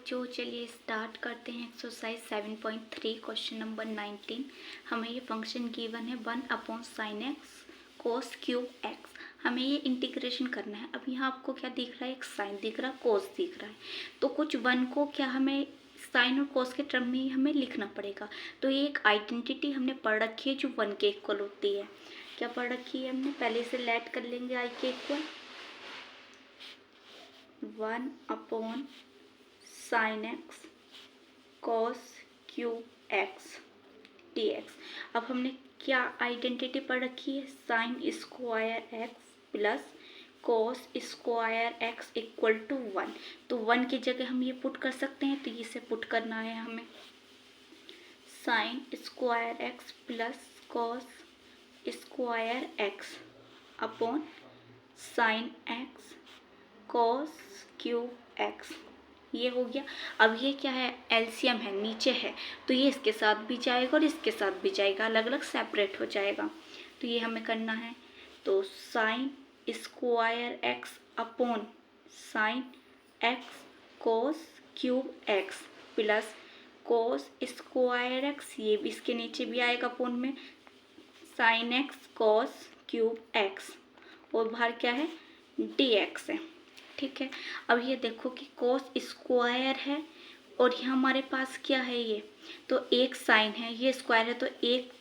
बच्चों, चलिए स्टार्ट करते हैं एक्सरसाइज 7.3 क्वेश्चन नंबर 19। हमें ये फंक्शन गिवन है 1/sin x cos cube x। हमें ये इंटीग्रेशन करना है। अब यहाँ आपको क्या दिख रहा है, एक साइन दिख रहा है, कोस दिख रहा है। तो कुछ वन को क्या हमें साइन और कोस के टर्म में ही हमें लिखना पड़ेगा। तो ये एक आइडेंटिटी हमने पढ़ रखी है जो वन के इक्वल होती है। क्या पढ़ रखी है हमने, पहले से लेट कर लेंगे आई के equal 1/sin x cos cube x dx। अब हमने क्या आइडेंटिटी पढ़ रखी है, sine square x plus cos square x equal to 1। तो 1 की जगह हम ये पुट कर सकते हैं, तो इसे पुट करना है हमें। Sign square x plus cos square x upon sine x cos cube x, ये हो गया। अब ये क्या है, एलसीएम है, नीचे है, तो ये इसके साथ भी जाएगा और इसके साथ भी जाएगा, अलग अलग सेपरेट हो जाएगा। तो ये हमें करना है। तो sine square x upon sine x cos cube x plus cos square x, ये भी इसके नीचे भी आएगा अपॉन में sine x cos cube x, और बाहर क्या है, dx है। ठीक है। अब ये देखो कि कोस स्क्वायर है और यहाँ हमारे पास क्या है, ये तो एक साइन है, ये स्क्वायर है, तो एक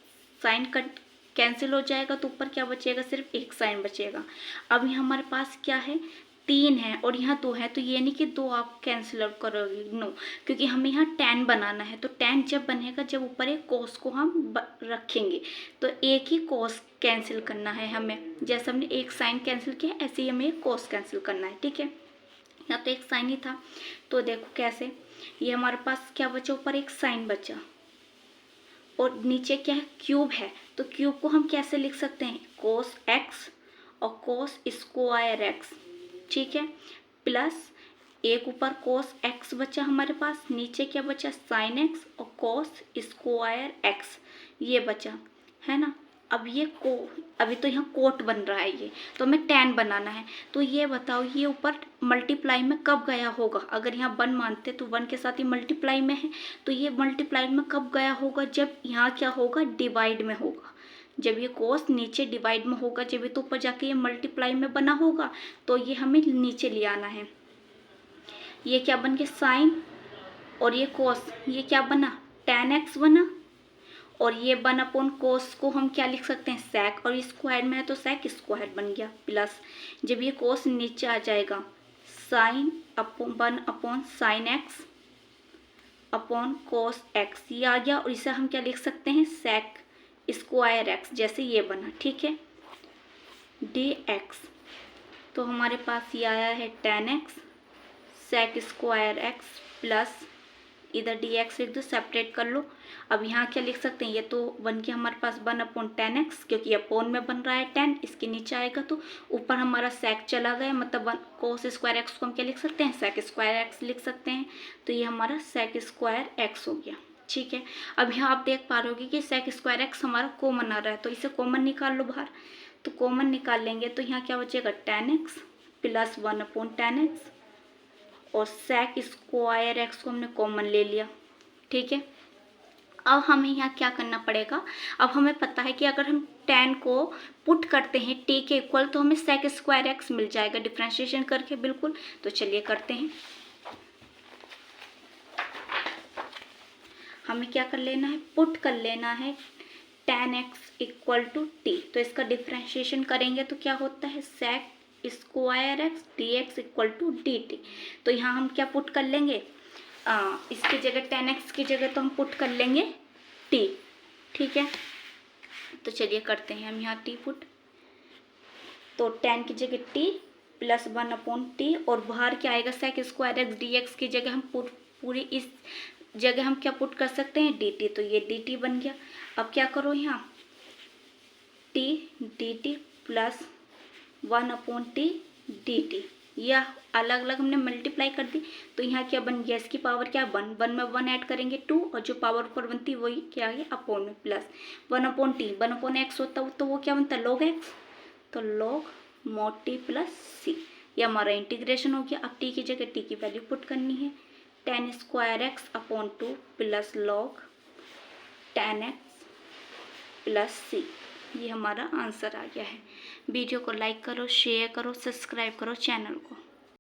साइन कट कैंसिल हो जाएगा, तो ऊपर क्या बचेगा, सिर्फ एक साइन बचेगा। अब यहाँ हमारे पास क्या है, 3 है और यहाँ 2 है, तो ये नहीं कि 2 आप कैंसिल आउट करोगे, नो, क्योंकि हमें यहाँ tan बनाना है। तो tan जब बनेगा, जब ऊपर एक कोस को हम रखेंगे, तो एक ही कोस कैंसिल करना है हमें। जैसे हमने एक साइन कैंसिल किया, ऐसे ही हमें एक कोस कैंसिल करना है। ठीक है, यहाँ तो एक साइन ही था, तो देखो कैसे, ये हमारे पास क्या बचा, ऊपर एक साइन बचा और नीचे क्या है, क्यूब है। तो क्यूब को हम कैसे लिख सकते हैं, कोस x और कोस स्क्वायर x। ठीक है, प्लस एक ऊपर कोस x बचा हमारे पास, नीचे क्या बचा, साइन x और कोस स्क्वायर x, ये बचा है ना। अब ये अभी तो यहाँ कोट बन रहा है, ये तो हमें tan बनाना है। तो ये बताओ, ये ऊपर मल्टीप्लाई में कब गया होगा, अगर यहाँ 1 मानते तो 1 के साथ ही मल्टीप्लाई में है, तो ये मल्टीप्लाई में कब गया होगा, जब यहाँ क्या होगा, डिवाइड में होगा। जब ये कोस नीचे डिवाइड में होगा, जब ये तो ऊपर जाके ये मल्टीप्लाई में बना होगा, तो ये हमें नीचे ले आना है। ये क्या बन गया, साइन, और ये कोस, ये क्या बना, tan x बना, और ये 1 अपॉन कोस को हम क्या लिख सकते हैं, सेक, और स्क्वायर में है तो सेक स्क्वायर बन गया, प्लस जब ये कोस नीचे आ जाएगा, sine 1 upon sine x upon cos x, ये आ गया, और इसे हम क्या लिख सकते हैं, सेक स्क्वायर एक्स, जैसे ये बना। ठीक है, dx, तो हमारे पास ये आया है tan x sec square x plus इधर dx लिख दो, सेपरेट कर लो। अब यहाँ क्या लिख सकते हैं, ये तो बन के हमारे पास 1 अपॉन tan x, क्योंकि अपॉन में बन रहा है tan, इसके नीचे आएगा, तो ऊपर हमारा सेक चला गया, मतलब 1 कोस स्क्वायर x को हम क्या लिख सकते हैं, सेक स्क्वायर x लिख सकते हैं। तो ये हमारा सेक स्क्वायर x हो गया। ठीक है, अब यहाँ आप देख पा रहे होगे कि सेक स्क्वायर x हमारा कॉमन आ रहा है, तो इसे कॉमन निकाल लो बाहर। तो कॉमन निकाल लेंगे तो यहाँ क्या बचेगा, tan x plus 1 upon tan x, और सेक स्क्वायर एक्स को हमने कॉमन ले लिया। ठीक है, अब हमें यहाँ क्या करना पड़ेगा, अब हमें पता है कि अगर हम tan को पुट करते हैं t के इक्वल, तो हमें सेक स्क्वायर एक्स मिल जाएगा डिफ्रेंशिएशन करके, बिल्कुल। तो चलिए करते हैं। हमें क्या कर लेना है, पुट कर लेना है tan x equal to t। तो इसका डिफ्रेंशिएशन करेंगे तो क्या होता है, sec square x dx equal to dt। तो यहाँ हम क्या पुट कर लेंगे, इसकी जगह tan x की जगह तो हम पुट कर लेंगे t। ठीक है, तो चलिए करते हैं हम यहाँ t पुट। तो tan की जगह t प्लस 1 अपॉन टी, और बाहर क्या आएगा, सेक स्क्वायर एक्स dx की जगह हम पूरी इस जगह हम क्या पुट कर सकते हैं, dt, तो ये dt बन गया। अब क्या करो, यहाँ t dt plus 1 upon T dt, या अलग अलग हमने मल्टीप्लाई कर दी, तो यहाँ क्या बन गया, इसकी पावर क्या, 1, 1 में 1 ऐड करेंगे 2, और जो पावर ऊपर बनती है वही क्या है, अपॉन में, plus 1 upon T, 1 upon x होता है, तो वो क्या बनता है, log x, तो log mod t plus C, ये हमारा इंटीग्रेशन हो गया। अब t की जगह t की वैल्यू पुट करनी है, ten square X upon 2 plus log 10x plus C. ये हमारा आंसर आ गया है। वीडियो को लाइक करो, शेयर करो, सब्सक्राइब करो चैनल को।